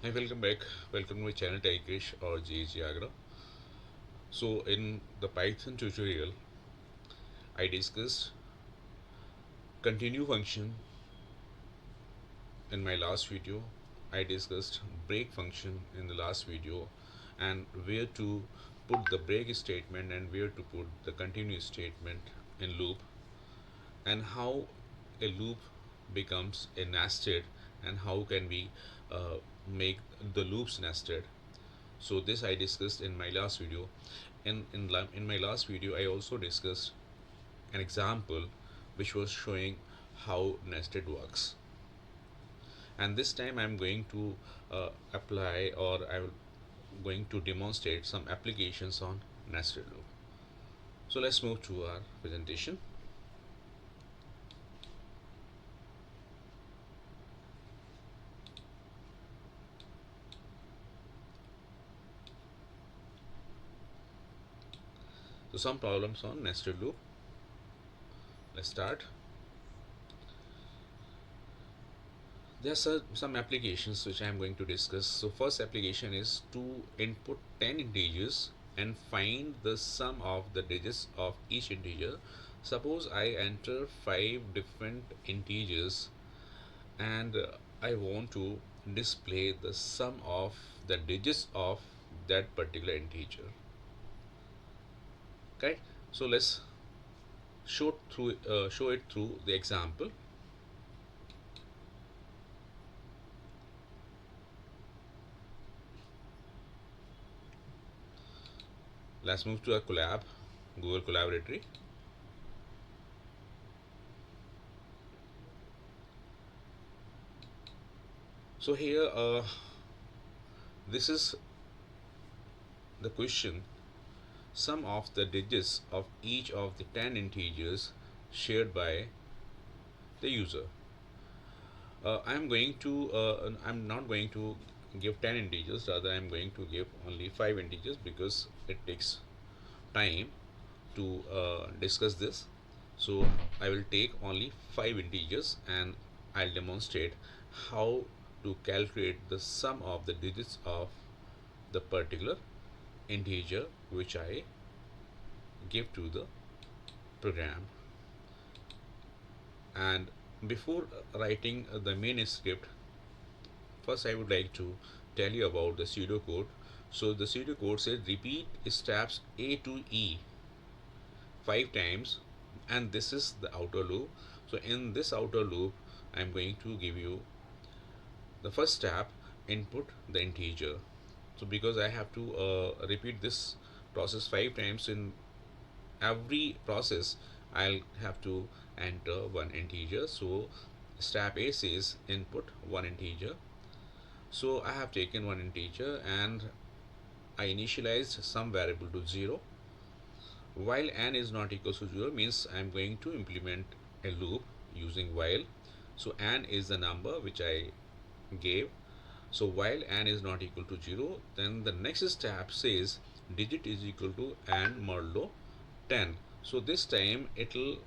Hi, welcome back. Welcome to my channel Taikish or GG Agra. So in the Python tutorial, I discussed continue function in my last video. I discussed break function in the last video and where to put the break statement and where to put the continue statement in loop and how a loop becomes a nested and how can we make the loops nested. So this I discussed in my last video. In my last video, I also discussed an example which was showing how nested works. And this time I'm going to apply or I'm going to demonstrate some applications on nested loop. So let's move to our presentation. So some problems on nested loop. Let's start. There are some applications which I am going to discuss. So first application is to input 10 integers and find the sum of the digits of each integer. Suppose I enter 5 different integers and I want to display the sum of the digits of that particular integer. Okay, so let's show it through the example. Let's move to a collab, Google Collaboratory. So here, this is the question: sum of the digits of each of the 10 integers shared by the user. I'm not going to give 10 integers, rather I'm going to give only 5 integers because it takes time to discuss this. So I will take only 5 integers and I'll demonstrate how to calculate the sum of the digits of the particular integer which I give to the program. And before writing the main script, first I would like to tell you about the pseudocode. So the pseudocode says repeat steps A to E 5 times, and this is the outer loop. So in this outer loop I'm going to give you the first step, input the integer. So because I have to repeat this process 5 times, in every process I'll have to enter one integer. So step A says input one integer. So I have taken one integer and I initialized some variable to 0. While n is not equal to 0 means I'm going to implement a loop using while. So n is the number which I gave. So while n is not equal to 0, then the next step says digit is equal to n modulo 10. So this time it will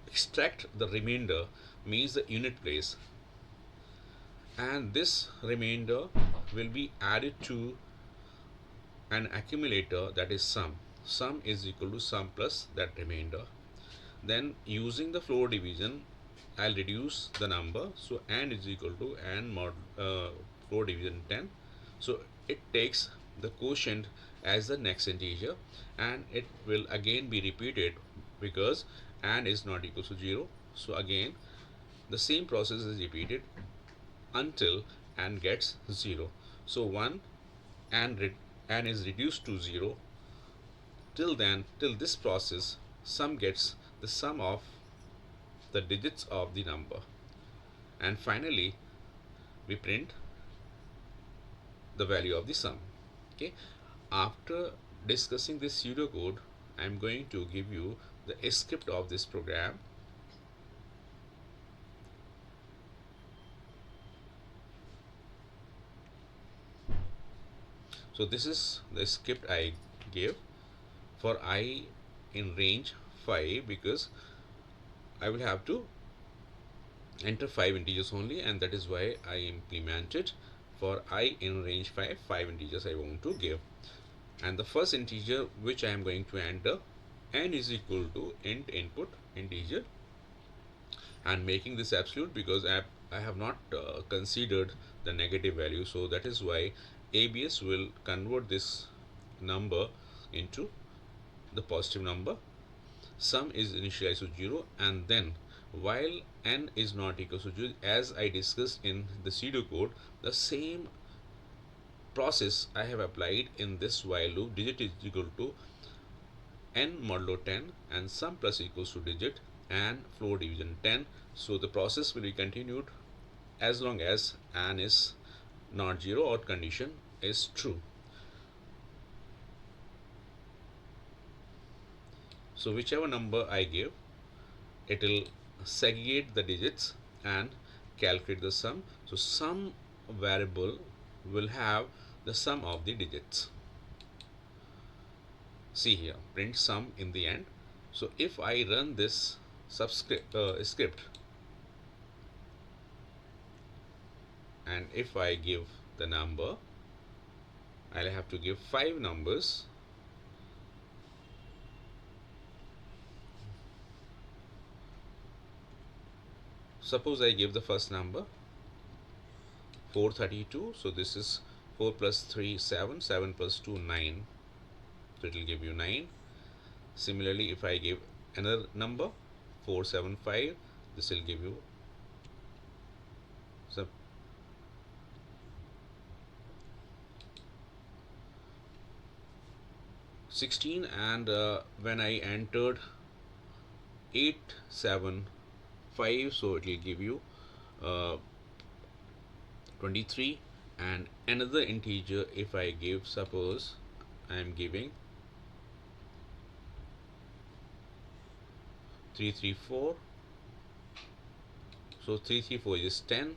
extract the remainder, means the unit place, and this remainder will be added to an accumulator, that is sum. Sum is equal to sum plus that remainder. Then using the floor division, I'll reduce the number. So n is equal to n mod floor division 10. So it takes the quotient as the next integer and it will again be repeated because n is not equal to 0. So again the same process is repeated until n gets 0. So 1 n is reduced to 0. Till then, till this process, sum gets the sum of the digits of the number, and finally we print the value of the sum. Okay, after discussing this pseudocode, I'm going to give you the script of this program. So this is the script I gave for I in range 5 because I will have to enter 5 integers only, and that is why I implemented for I in range 5 integers I want to give. And the first integer which I am going to enter, n is equal to int input integer, and making this absolute because I have not considered the negative value, so that is why ABS will convert this number into the positive number. Sum is initialized to 0, and then while n is not equal to 0, as I discussed in the pseudocode, the same process I have applied in this while loop. Digit is equal to n modulo 10 and sum plus equals to digit and floor division 10. So the process will be continued as long as n is not 0 or condition is true. So whichever number I give, it will segregate the digits and calculate the sum. So sum variable will have the sum of the digits. See here, print sum in the end. So if I run this script, and if I give the number, I'll have to give 5 numbers. Suppose I give the first number 432, so this is 4 plus 3 7, 7 plus 2 9, so it will give you 9. Similarly, if I give another number 475, this will give you 16, and when I entered 875, so it will give you 23. And another integer, if I give, suppose I am giving 334, so 334 is 10.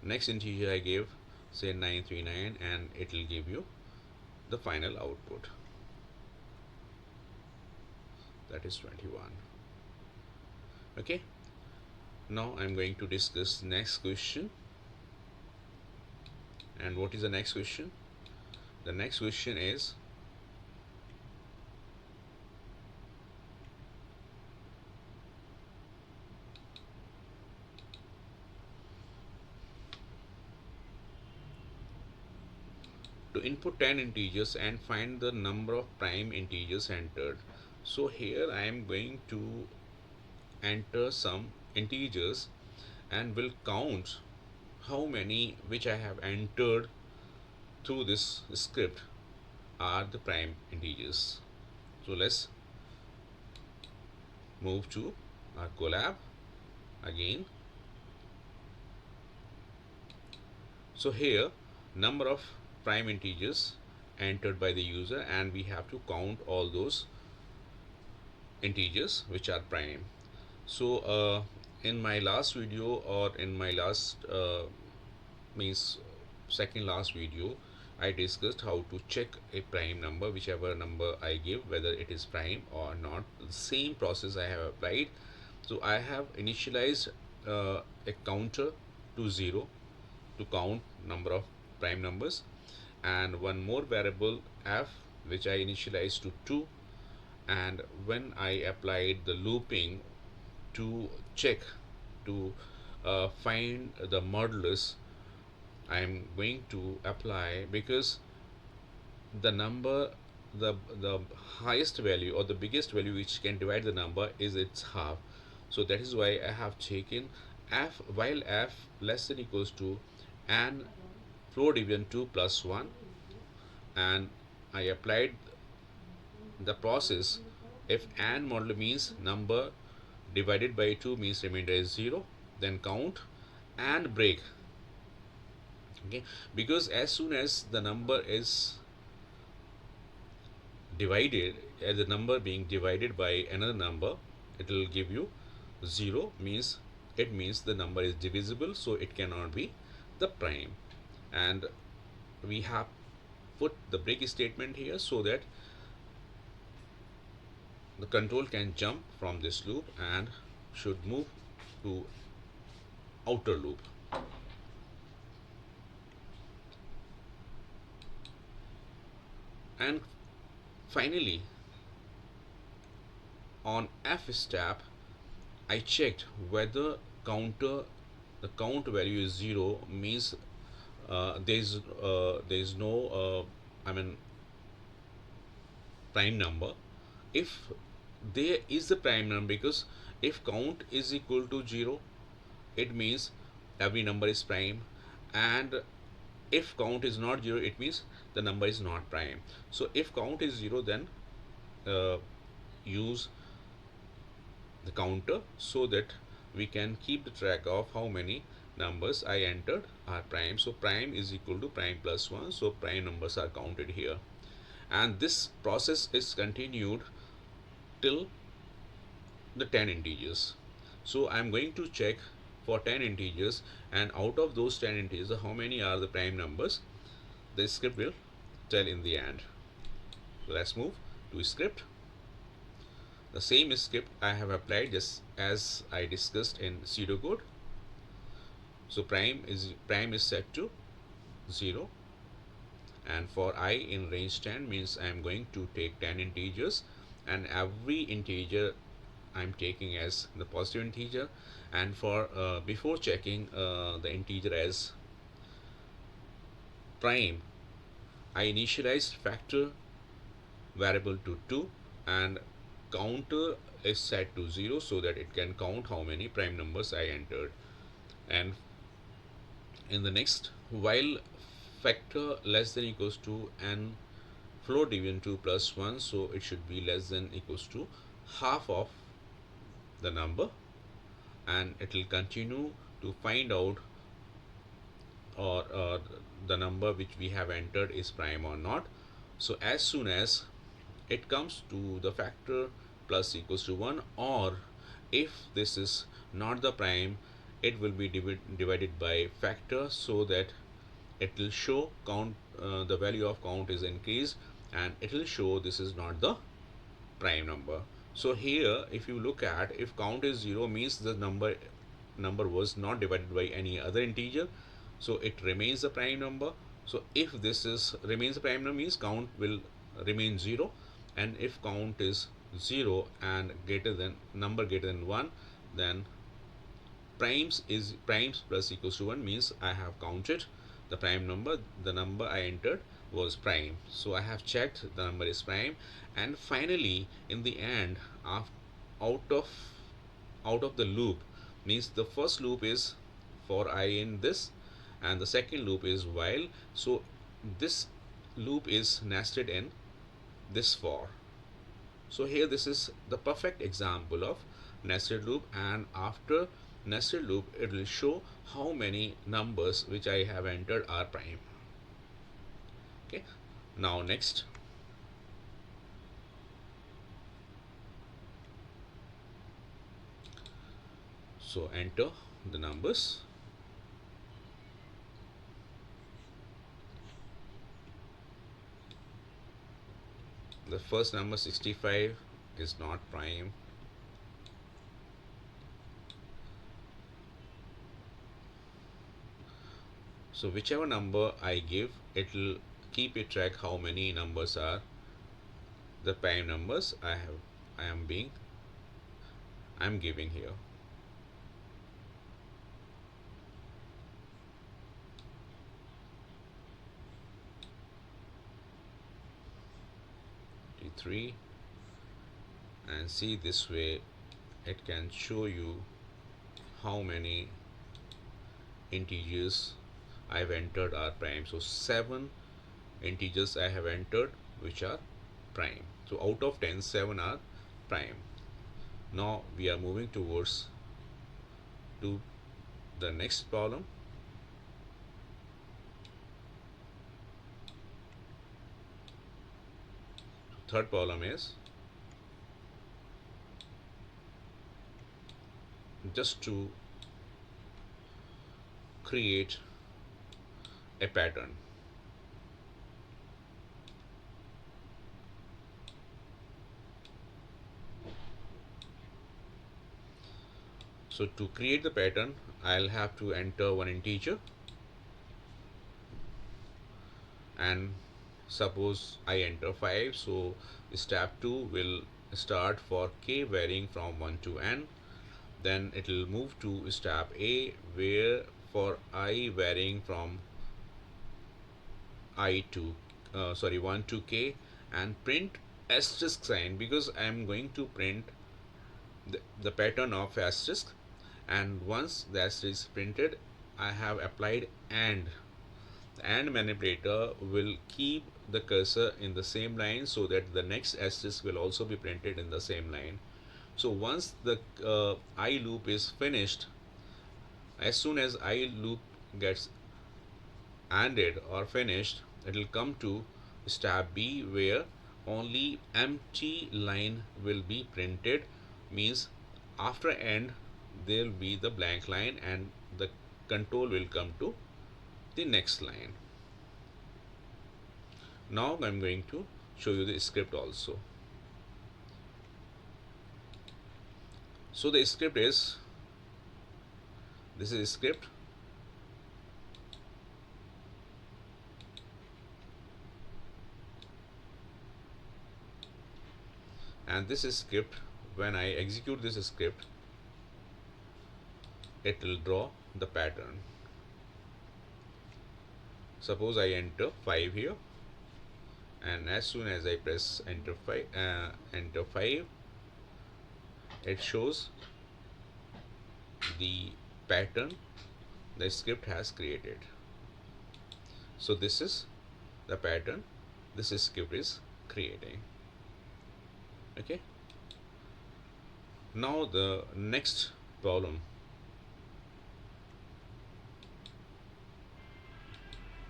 Next integer I give, say 939, and it will give you the final output, that is 21. Okay, now I'm going to discuss next question. And what is the next question? The next question is to input 10 integers and find the number of prime integers entered. So here I am going to enter some integers and will count how many which I have entered through this script are the prime integers. So let's move to our Colab again. So here number of prime integers entered by the user, and we have to count all those integers which are prime. So in my last video, or in my last means second last video, I discussed how to check a prime number, whichever number I give, whether it is prime or not. The same process I have applied. So I have initialized a counter to 0 to count number of prime numbers, and one more variable f which I initialized to 2. And when I applied the looping to check to find the modulus, I am going to apply, because the number, the highest value or the biggest value which can divide the number is its half. So that is why I have taken f while f less than equals to n floor division 2 plus 1, and I applied the process. If n modulo means number divided by 2 means remainder is 0, then count and break. Okay, because as soon as the number is divided, as the number being divided by another number, it will give you 0, means it means the number is divisible, so it cannot be the prime. And we have put the break statement here so that the control can jump from this loop and should move to outer loop. And finally, on F step, I checked whether counter the count value is 0, means there's no I mean prime number. If there is a prime number, because if count is equal to 0, it means every number is prime, and if count is not 0, it means the number is not prime. So if count is 0, then uh, use the counter so that we can keep the track of how many numbers I entered are prime. So prime is equal to prime plus 1, so prime numbers are counted here, and this process is continued till the 10 integers. So I'm going to check for 10 integers, and out of those 10 integers how many are the prime numbers. The script will tell in the end. Let's move to script. The same script I have applied just as I discussed in pseudocode. So prime is set to 0, and for I in range 10 means I am going to take 10 integers, and every integer I'm taking as the positive integer. And for before checking the integer as prime, I initialized factor variable to 2, and counter is set to 0 so that it can count how many prime numbers I entered. And in the next, while factor less than equals to n float division 2 plus 1, so it should be less than equals to half of the number, and it will continue to find out or the number which we have entered is prime or not. So as soon as it comes to the factor plus equals to 1, or if this is not the prime, it will be divided by factor, so that it will show count, the value of count is increased, and it will show this is not the prime number. So here if you look at, if count is 0 means the number was not divided by any other integer, so it remains a prime number. So if this is remains a prime number means count will remain 0, and if count is 0 and greater than number greater than 1, then primes plus equals to 1 means I have counted the prime number, the number I entered was prime, so I have checked the number is prime. And finally in the end, out of out of the loop, means the first loop is for I in this, and the second loop is while. So this loop is nested in this for. So here this is the perfect example of nested loop, and after nested loop it will show how many numbers which I have entered are prime. Okay, now next, so enter the numbers. The first number 65 is not prime. So whichever number I give, it will keep a track how many numbers are the prime numbers I'm giving here. T3, and see this way it can show you how many integers I've entered are prime. So 7 integers I have entered which are prime. So out of 10, 7 are prime. Now we are moving towards to the next problem. Third problem is just to create a pattern. So to create the pattern, I'll have to enter one integer, and suppose I enter 5. So step 2 will start for k varying from 1 to n. Then it will move to step A, where for I varying from I to 1 to k, and print asterisk sign, because I am going to print the pattern of asterisk. And once the asterisk is printed, I have applied and. The and manipulator will keep the cursor in the same line so that the next asterisk will also be printed in the same line. So once the I loop is finished, as soon as I loop gets ended or finished, it will come to step B, where only empty line will be printed. Means after end there will be the blank line, and the control will come to the next line. Now I'm going to show you the script also. So the script is, this is a script, and this is script. When I execute this script, it will draw the pattern. Suppose I enter 5 here, and as soon as I press enter 5, it shows the pattern the script has created. So this is the pattern this script is creating. Okay. Now the next problem.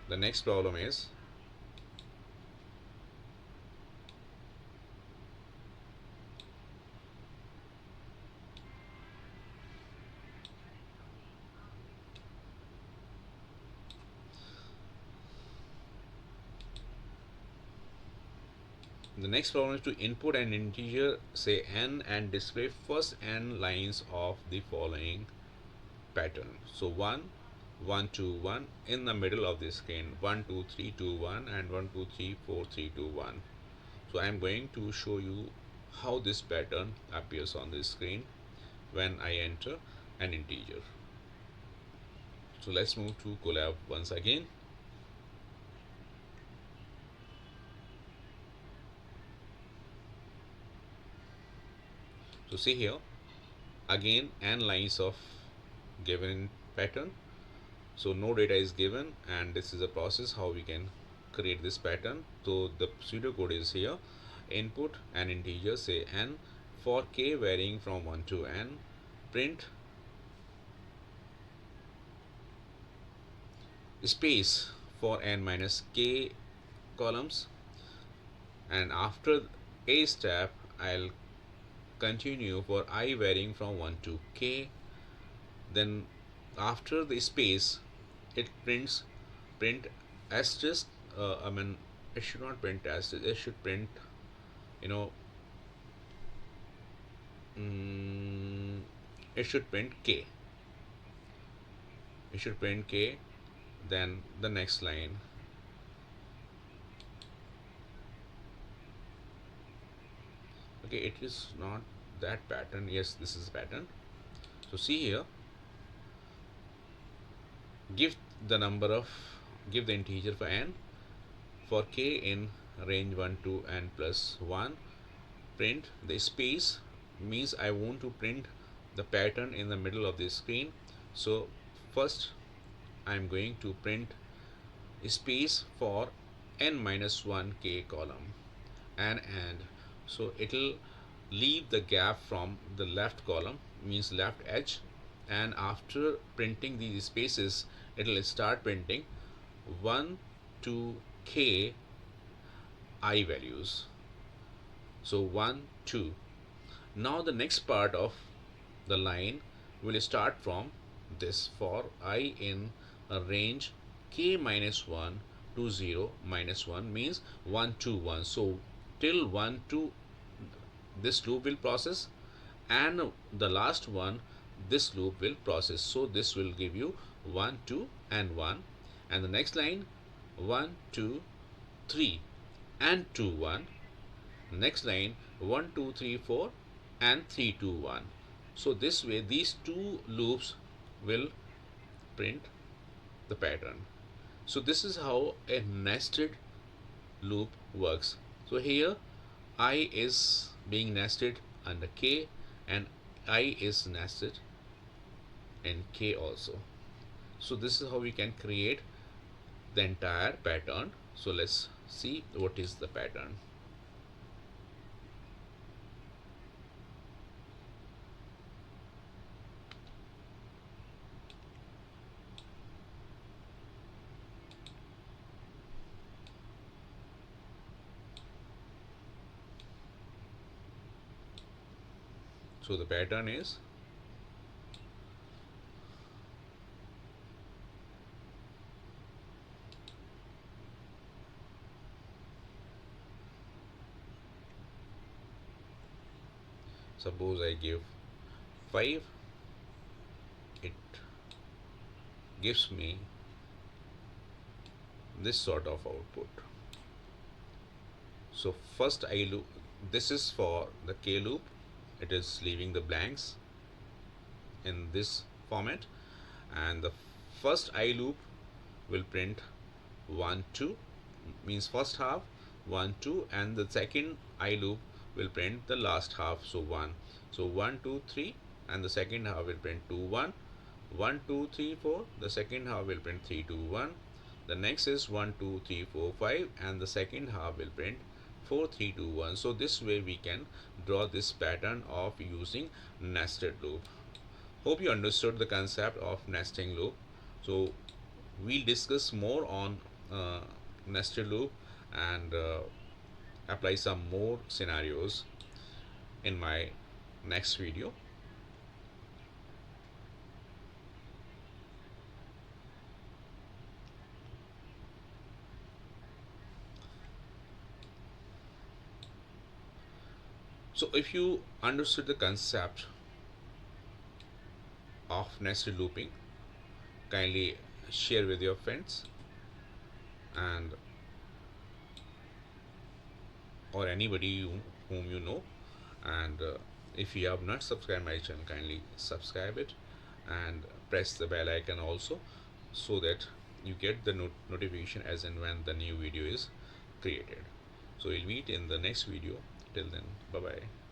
The next problem is, to input an integer, say n, and display first n lines of the following pattern. So 1 1 2 1 in the middle of the screen, 1 2 3 2 1, and 1 2 3 4 3 2 1. So I am going to show you how this pattern appears on the screen when I enter an integer. So let's move to Colab once again. So see here, again n lines of given pattern. So no data is given, and this is a process how we can create this pattern. So the pseudocode is here. Input an integer, say n, for k varying from 1 to n, print space for n minus k columns, and after a step I'll continue for I varying from 1 to k. Then after the space, it print asterisk. I mean, it should not print asterisk, it should print, you know, it should print k. It should print k. Then the next line, okay, it is not that pattern. Yes, this is pattern. So see here, give the number of, give the integer for n, for k in range 1 to n plus 1, print the space. Means I want to print the pattern in the middle of the screen. So first I'm going to print space for n minus 1 k column, and so it will leave the gap from the left column, means left edge, and after printing these spaces, it will start printing 1 to k I values. So 1 2. Now the next part of the line will start from this, for I in a range k minus 1 to 0 minus 1, means 1 to 1. So till 1 to, this loop will process, and the last one this loop will process. So this will give you 1 2 and 1, and the next line 1 2 3 and 2 1, next line 1 2 3 4 and 3 2 1. So this way these two loops will print the pattern. So this is how a nested loop works. So here I is being nested under k, and I is nested in k also. So this is how we can create the entire pattern. So let's see what is the pattern. So the pattern is suppose I give 5, it gives me this sort of output. So first I loop, this is for the k loop, it is leaving the blanks in this format, and the first I loop will print 1 2, means first half 1 2, and the second I loop will print the last half, so 1. So 1 2 3, and the second half will print 2 1, 1 2 3 4, the second half will print 3 2 1. The next is 1 2 3 4 5, and the second half will print 4 3 2 1. So this way we can draw this pattern of using nested loop. Hope you understood the concept of nesting loop. So we'll discuss more on nested loop and apply some more scenarios in my next video. So if you understood the concept of nested looping, kindly share with your friends and or anybody whom you know, and if you have not subscribed my channel, kindly subscribe it and press the bell icon also, so that you get the notification as and when the new video is created. So we'll meet in the next video. Till then, bye bye.